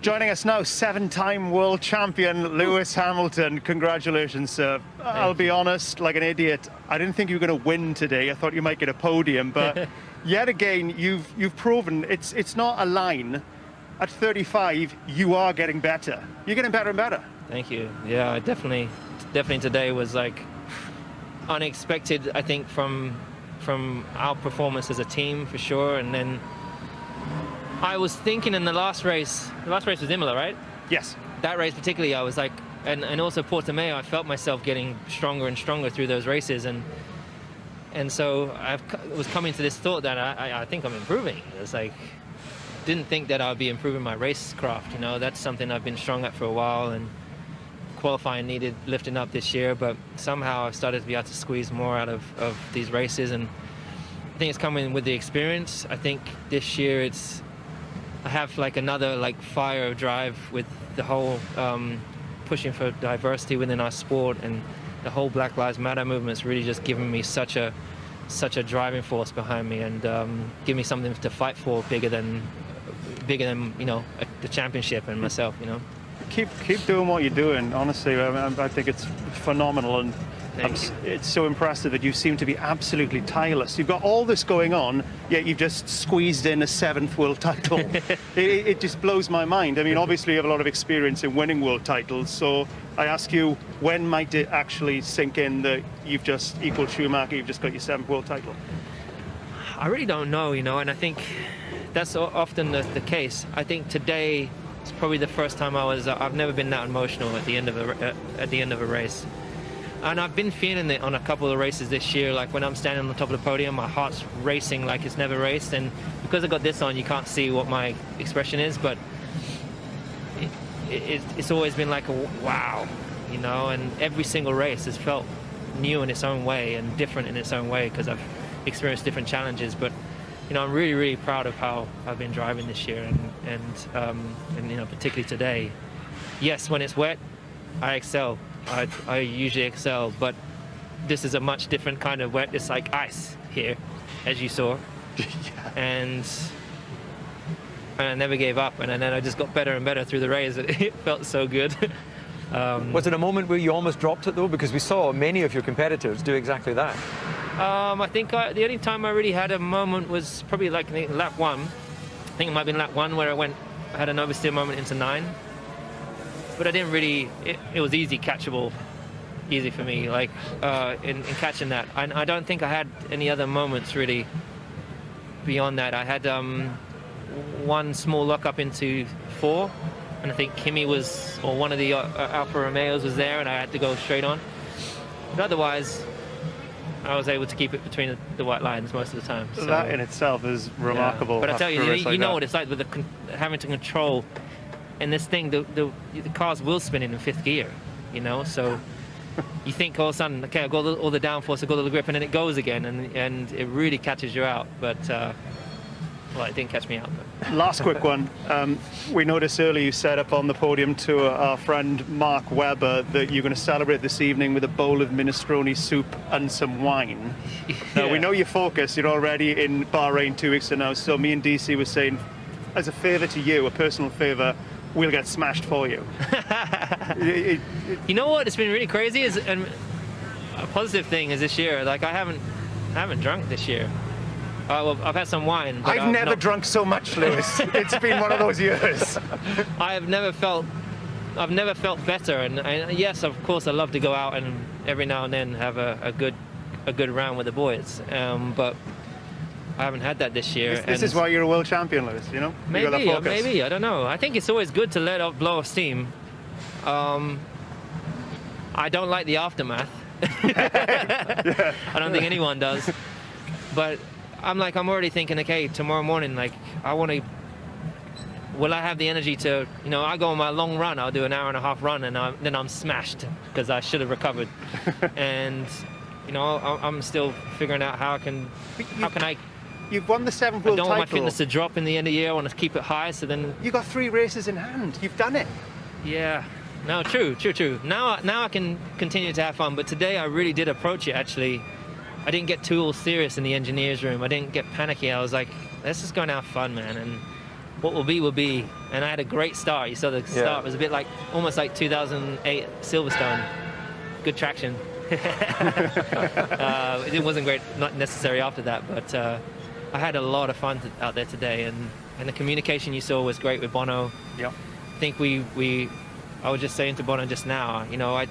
Joining us now, 7-time world champion Lewis Hamilton. Congratulations, sir. I'll be honest, like an idiot, I didn't think you were going to win today. I thought you might get a podium, but yet again, you've proven it's not a line. At 35, you are getting better. You're getting better and better. Thank you. Yeah, definitely today was like unexpected, I think, from our performance as a team for sure. And then I was thinking in the last race was Imola, right? Yes. That race particularly, I was like, and also Portimao, I felt myself getting stronger and stronger through those races, and so I was coming to this thought that I think I'm improving. It's like, didn't think that I'd be improving my racecraft, you know. That's something I've been strong at for a while, and qualifying needed lifting up this year, but somehow I've started to be able to squeeze more out of these races, and I think it's coming with the experience. I think this year I have like another like fire drive with the whole pushing for diversity within our sport, and the whole Black Lives Matter movement's really just given me such a driving force behind me, and give me something to fight for bigger than you know, the championship and myself, you know. Keep doing what you're doing. Honestly, I think it's phenomenal, and it's so impressive that you seem to be absolutely tireless. You've got all this going on, yet you've just squeezed in a 7th world title. it just blows my mind. I mean, obviously you have a lot of experience in winning world titles, so I ask you, when might it actually sink in that you've just equaled Schumacher, you've just got your 7th world title? I really don't know, you know, and I think that's often the case. I think today it's probably the first time I've never been that emotional at the end of a race. And I've been feeling it on a couple of races this year, like when I'm standing on the top of the podium, my heart's racing like it's never raced, and because I got this on, you can't see what my expression is, but it's always been like a wow, you know, and every single race has felt new in its own way and different in its own way because I've experienced different challenges, but you know, I'm really, really proud of how I've been driving this year, and you know, particularly today. Yes, when it's wet, I excel. I usually excel, but this is a much different kind of wet. It's like ice here, as you saw. Yeah. And I never gave up, and then I just got better and better through the race. It felt so good. Was it a moment where you almost dropped it though? Because we saw many of your competitors do exactly that. I think the only time I really had a moment was probably like lap 1. I think it might have been lap 1 where I had an oversteer moment into 9. But I didn't really, it was easy catchable, easy for me, like in catching that. I don't think I had any other moments really beyond that. I had one small lock up into 4, and I think Kimi was, or one of the Alfa Romeos was there, and I had to go straight on. But otherwise, I was able to keep it between the white lines most of the time. So that in itself is remarkable. Yeah. But I tell you, you know what it's like with having to control. And this thing, the car's wheel spinning in 5th gear, you know, so you think all of a sudden, okay, I've got all the downforce, I've got all the grip, and then it goes again, and it really catches you out. But, well, it didn't catch me out. But. Last quick one. We noticed earlier you said up on the podium to our friend Mark Webber that you're going to celebrate this evening with a bowl of minestrone soup and some wine. Yeah. Now, we know your focus. You're already in Bahrain 2 weeks from now, so me and DC were saying, as a favour to you, a personal favour, we'll get smashed for you. You know what? It's been really crazy. And a positive thing is this year, like I haven't drunk this year. Well, I've had some wine. But I've never drunk so much, Lewis. It's been one of those years. I've never felt better. And yes, of course, I love to go out and every now and then have a good round with the boys. But I haven't had that this year. This is why you're a world champion, Lewis, you know? Maybe, I don't know. I think it's always good to blow off steam. I don't like the aftermath. Yeah. I don't think anyone does. But I'm already thinking, okay, tomorrow morning, like, will I have the energy to, you know, I go on my long run, I'll do an 1.5-hour run, and then I'm smashed because I should have recovered. And, you know, I'm still figuring out how can I... You've won the 7th world title. I don't want my fitness to drop in the end of the year. I want to keep it high, so then... You got 3 races in hand. You've done it. Yeah. No, true. Now I can continue to have fun, but today I really did approach it, actually. I didn't get too all serious in the engineer's room. I didn't get panicky. I was like, let's just go and have fun, man. And what will be. And I had a great start. You saw the start was a bit like, almost like 2008 Silverstone. Good traction. It wasn't great, not necessary after that, but I had a lot of fun out there today, and the communication you saw was great with Bono. Yep. I think I was just saying to Bono just now, you know,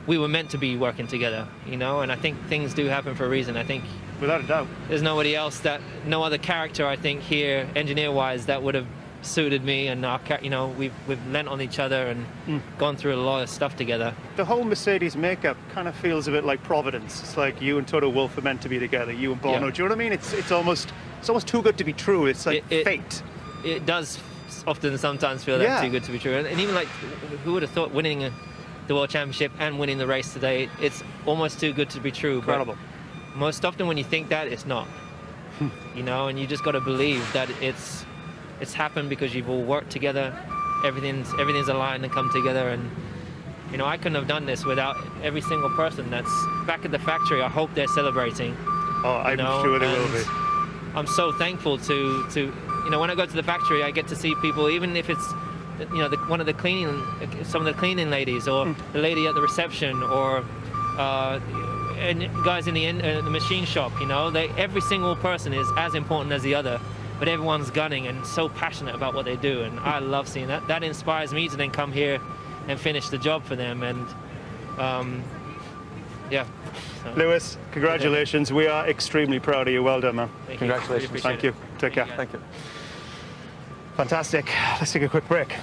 we were meant to be working together, you know, and I think things do happen for a reason. I think Without a doubt. there's nobody else no other character, I think, here, engineer-wise, that would have suited me, and you know, we've lent on each other and gone through a lot of stuff together. The whole Mercedes makeup kind of feels a bit like Providence. It's like you and Toto Wolff are meant to be together, you and Bono. Yeah. Do you know what I mean? It's almost too good to be true. It's like fate. It does often sometimes feel that too good to be true. And even like, who would have thought winning the World Championship and winning the race today, it's almost too good to be true. Incredible. But most often when you think that, it's not. You know, and you just got to believe that it's happened because you've all worked together. Everything's aligned and come together. And you know, I couldn't have done this without every single person that's back at the factory. I hope they're celebrating. Oh, I'm sure they will be. I'm so thankful to you know, when I go to the factory, I get to see people, even if it's, you know, some of the cleaning ladies, or the lady at the reception, or and guys in the machine shop. You know, every single person is as important as the other, but everyone's gunning and so passionate about what they do, and I love seeing that. That inspires me to then come here and finish the job for them. And yeah. So, Lewis, congratulations. We are extremely proud of you. Well done, man. Congratulations. Really Thank you. Take care. Thank you. Fantastic. Let's take a quick break.